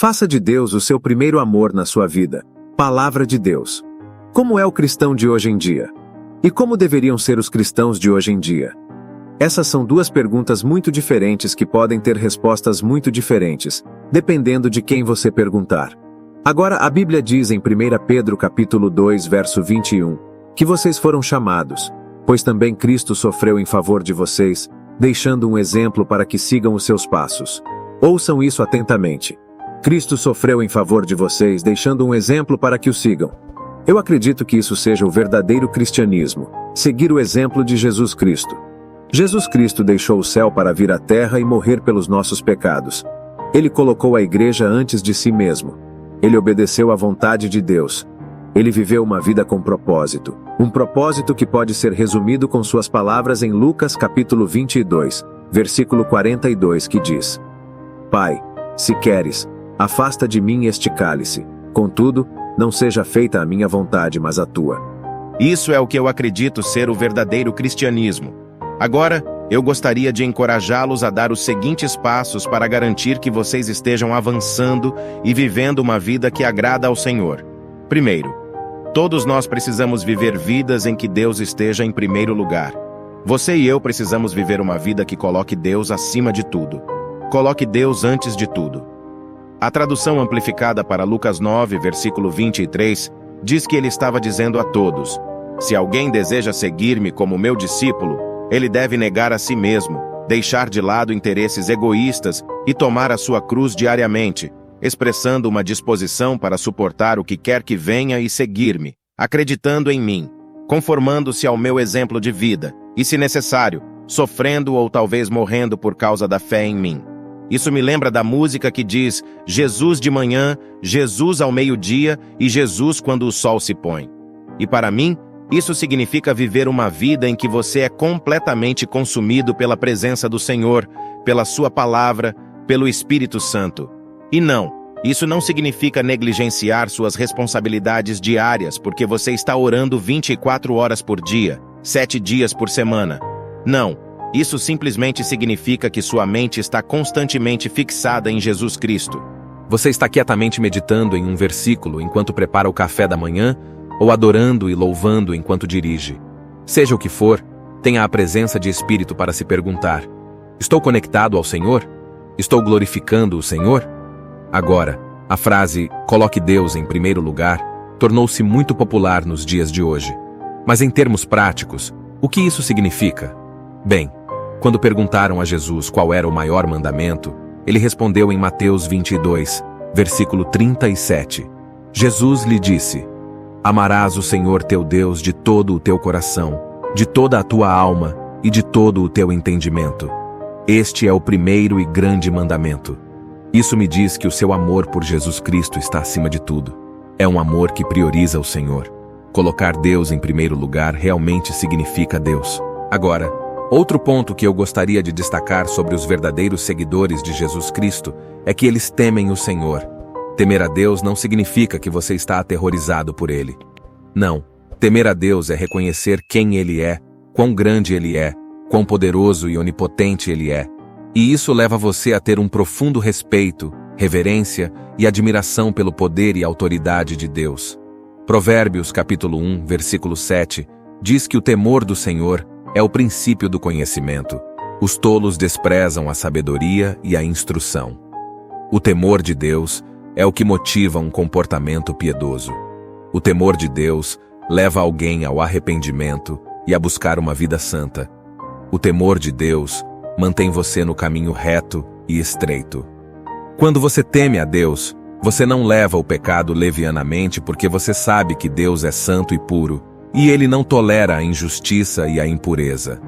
Faça de Deus o seu primeiro amor na sua vida. Palavra de Deus. Como é o cristão de hoje em dia? E como deveriam ser os cristãos de hoje em dia? Essas são duas perguntas muito diferentes que podem ter respostas muito diferentes, dependendo de quem você perguntar. Agora, a Bíblia diz em 1 Pedro capítulo 2, verso 21, que vocês foram chamados, pois também Cristo sofreu em favor de vocês, deixando um exemplo para que sigam os seus passos. Ouçam isso atentamente. Cristo sofreu em favor de vocês, deixando um exemplo para que o sigam. Eu acredito que isso seja o verdadeiro cristianismo, seguir o exemplo de Jesus Cristo. Jesus Cristo deixou o céu para vir à terra e morrer pelos nossos pecados. Ele colocou a igreja antes de si mesmo. Ele obedeceu à vontade de Deus. Ele viveu uma vida com propósito. Um propósito que pode ser resumido com suas palavras em Lucas capítulo 22, versículo 42, que diz: Pai, se queres, afasta de mim este cálice. Contudo, não seja feita a minha vontade, mas a tua. Isso é o que eu acredito ser o verdadeiro cristianismo. Agora, eu gostaria de encorajá-los a dar os seguintes passos para garantir que vocês estejam avançando e vivendo uma vida que agrada ao Senhor. Primeiro, todos nós precisamos viver vidas em que Deus esteja em primeiro lugar. Você e eu precisamos viver uma vida que coloque Deus acima de tudo. Coloque Deus antes de tudo. A tradução amplificada para Lucas 9, versículo 23, diz que ele estava dizendo a todos: se alguém deseja seguir-me como meu discípulo, ele deve negar a si mesmo, deixar de lado interesses egoístas e tomar a sua cruz diariamente, expressando uma disposição para suportar o que quer que venha e seguir-me, acreditando em mim, conformando-se ao meu exemplo de vida, e, se necessário, sofrendo ou talvez morrendo por causa da fé em mim. Isso me lembra da música que diz: Jesus de manhã, Jesus ao meio-dia e Jesus quando o sol se põe. E para mim, isso significa viver uma vida em que você é completamente consumido pela presença do Senhor, pela sua palavra, pelo Espírito Santo. E não, isso não significa negligenciar suas responsabilidades diárias porque você está orando 24 horas por dia, 7 dias por semana. Não, isso simplesmente significa que sua mente está constantemente fixada em Jesus Cristo. Você está quietamente meditando em um versículo enquanto prepara o café da manhã, ou adorando e louvando enquanto dirige. Seja o que for, tenha a presença de Espírito para se perguntar: estou conectado ao Senhor? Estou glorificando o Senhor? Agora, a frase "coloque Deus em primeiro lugar" tornou-se muito popular nos dias de hoje. Mas em termos práticos, o que isso significa? Bem, quando perguntaram a Jesus qual era o maior mandamento, ele respondeu em Mateus 22, versículo 37. Jesus lhe disse: amarás o Senhor teu Deus de todo o teu coração, de toda a tua alma e de todo o teu entendimento. Este é o primeiro e grande mandamento. Isso me diz que o seu amor por Jesus Cristo está acima de tudo. É um amor que prioriza o Senhor. Colocar Deus em primeiro lugar realmente significa Deus. Agora, outro ponto que eu gostaria de destacar sobre os verdadeiros seguidores de Jesus Cristo é que eles temem o Senhor. Temer a Deus não significa que você está aterrorizado por Ele. Não, temer a Deus é reconhecer quem Ele é, quão grande Ele é, quão poderoso e onipotente Ele é. E isso leva você a ter um profundo respeito, reverência e admiração pelo poder e autoridade de Deus. Provérbios capítulo 1, versículo 7, diz que o temor do Senhor é o princípio do conhecimento. Os tolos desprezam a sabedoria e a instrução. O temor de Deus é o que motiva um comportamento piedoso. O temor de Deus leva alguém ao arrependimento e a buscar uma vida santa. O temor de Deus mantém você no caminho reto e estreito. Quando você teme a Deus, você não leva o pecado levianamente porque você sabe que Deus é santo e puro, e Ele não tolera a injustiça e a impureza.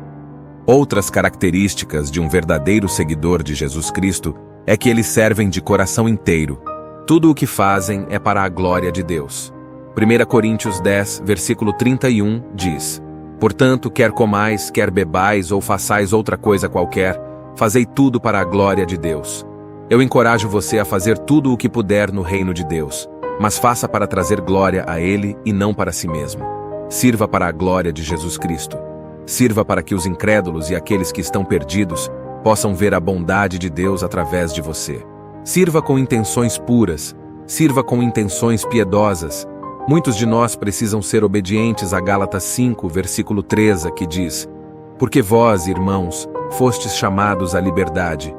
Outras características de um verdadeiro seguidor de Jesus Cristo é que eles servem de coração inteiro. Tudo o que fazem é para a glória de Deus. 1 Coríntios 10, versículo 31, diz: portanto, quer comais, quer bebais ou façais outra coisa qualquer, fazei tudo para a glória de Deus. Eu encorajo você a fazer tudo o que puder no reino de Deus, mas faça para trazer glória a Ele e não para si mesmo. Sirva para a glória de Jesus Cristo. Sirva para que os incrédulos e aqueles que estão perdidos possam ver a bondade de Deus através de você. Sirva com intenções puras, sirva com intenções piedosas. Muitos de nós precisam ser obedientes a Gálatas 5, versículo 13, que diz: Porque vós, irmãos, fostes chamados à liberdade,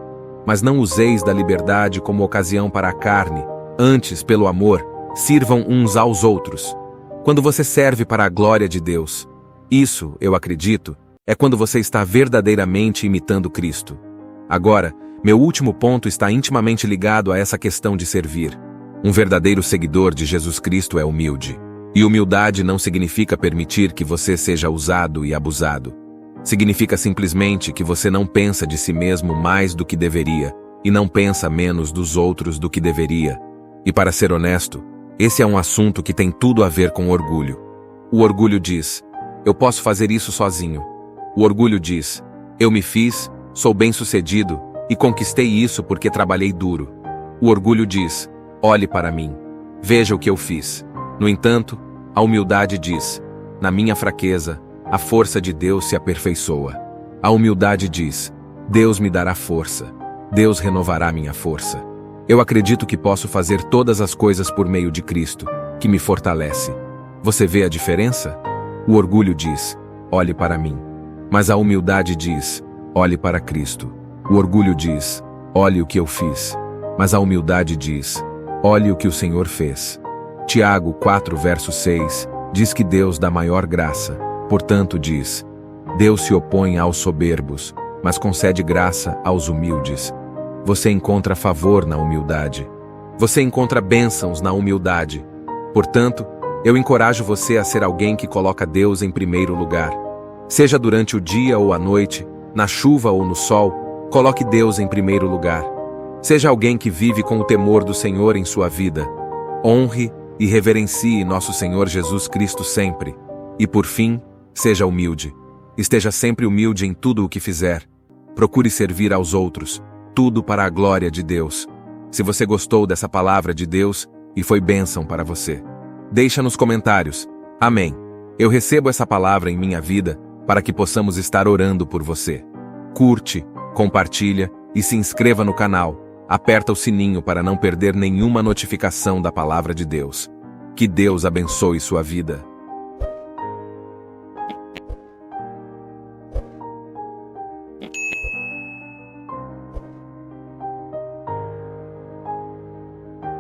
mas não useis da liberdade como ocasião para a carne, antes, pelo amor, sirvam uns aos outros. Quando você serve para a glória de Deus, isso, eu acredito, é quando você está verdadeiramente imitando Cristo. Agora, meu último ponto está intimamente ligado a essa questão de servir. Um verdadeiro seguidor de Jesus Cristo é humilde. E humildade não significa permitir que você seja usado e abusado. Significa simplesmente que você não pensa de si mesmo mais do que deveria, e não pensa menos dos outros do que deveria. E para ser honesto, esse é um assunto que tem tudo a ver com orgulho. O orgulho diz: eu posso fazer isso sozinho. O orgulho diz: eu me fiz, sou bem-sucedido, e conquistei isso porque trabalhei duro. O orgulho diz: olhe para mim. Veja o que eu fiz. No entanto, a humildade diz: na minha fraqueza, a força de Deus se aperfeiçoa. A humildade diz: Deus me dará força. Deus renovará minha força. Eu acredito que posso fazer todas as coisas por meio de Cristo, que me fortalece. Você vê a diferença? O orgulho diz: olhe para mim. Mas a humildade diz: olhe para Cristo. O orgulho diz: olhe o que eu fiz. Mas a humildade diz: olhe o que o Senhor fez. Tiago 4, verso 6, diz que Deus dá maior graça. Portanto diz: Deus se opõe aos soberbos, mas concede graça aos humildes. Você encontra favor na humildade. Você encontra bênçãos na humildade. Portanto, eu encorajo você a ser alguém que coloca Deus em primeiro lugar. Seja durante o dia ou a noite, na chuva ou no sol, coloque Deus em primeiro lugar. Seja alguém que vive com o temor do Senhor em sua vida. Honre e reverencie nosso Senhor Jesus Cristo sempre. E por fim, seja humilde. Esteja sempre humilde em tudo o que fizer. Procure servir aos outros. Tudo para a glória de Deus. Se você gostou dessa palavra de Deus e foi bênção para você, deixa nos comentários. Amém. Eu recebo essa palavra em minha vida para que possamos estar orando por você. Curte, compartilha e se inscreva no canal. Aperta o sininho para não perder nenhuma notificação da palavra de Deus. Que Deus abençoe sua vida.